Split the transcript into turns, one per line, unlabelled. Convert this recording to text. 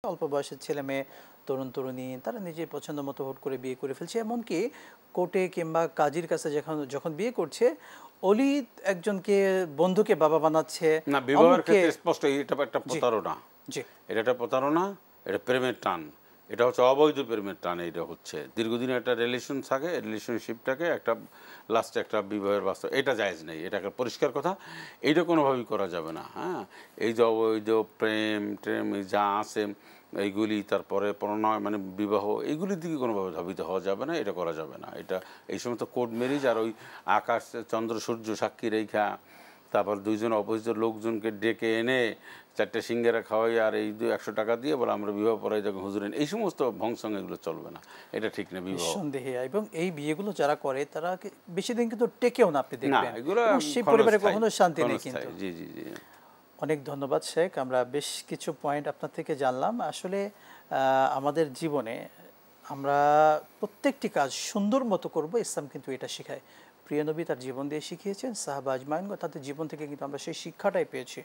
অল্প বয়সের ছেলে মেয়ে, তরুণ তরুণী তারা নিজের পছন্দ মতো হুট করে বিয়ে করে ফেলছে। এমনকি কোর্টে কিংবা কাজীর কাছে যখন যখন বিয়ে করছে, অলি একজনকে বন্ধুকে বাবা বানাচ্ছে,
না, বিবাহের
অমুককে।
ক্ষেত্রে স্পষ্ট এটা একটা
জি
প্রতারণা।
জি
এটা একটা প্রতারণা, এটা প্রেমের টান। এটা হচ্ছে অবৈধ প্রেমের টান। এটা হচ্ছে দীর্ঘদিন একটা রিলেশন থাকে, রিলেশনশিপটাকে একটা লাস্টে একটা বিবাহের বাস্তব, এটা জায়েজ নেই। এটা একটা পরিষ্কার কথা। এইটা কোনোভাবেই করা যাবে না। হ্যাঁ, এই যে অবৈধ প্রেম ট্রেম এই যা আছে এইগুলি, তারপরে প্রণয় মানে বিবাহ, এইগুলির দিকে কোনোভাবে ধাবিত হওয়া যাবে না, এটা করা যাবে না। এটা এই সমস্ত কোর্ট ম্যারেজ আর ওই আকাশ চন্দ্র সূর্য সাক্ষী রেখা, তারপর দুইজন অপরিচিত লোকজনকে ডেকে এনে চারটে সিঙ্গারা খাওয়াই আর এই 100 টাকা দিয়ে বলে আমরা বিবাহ পড়াই যখন হুজুরেন, এই সমস্ত ভংসং এগুলো চলবে না। এটা ঠিক না বিবাহ।
নিঃসন্দেহে। এবং এই বিয়েগুলো যারা করে তারা বেশি দিন কিন্তু টেকেও না, আপনি
না,
দেখবেন,
এগুলো
এবং সেই পরিবারে
ক্ষণস্থায়ী।
কখনো শান্তি নেই কিন্তু।
ক্ষণস্থায়ী, জি জি জি।
অনেক ধন্যবাদ শেখ, আমরা বেশ কিছু পয়েন্ট আপনার থেকে জানলাম। আসলে আমাদের জীবনে আমরা প্রত্যেকটি কাজ সুন্দর মতো করব, ইসলাম কিন্তু এটা শেখায়। প্রিয় নবী তার জীবন দিয়ে শিখিয়েছেন, সাহাবা আজমাইন তাদের জীবন থেকে কিন্তু আমরা সেই শিক্ষাটাই পেয়েছি।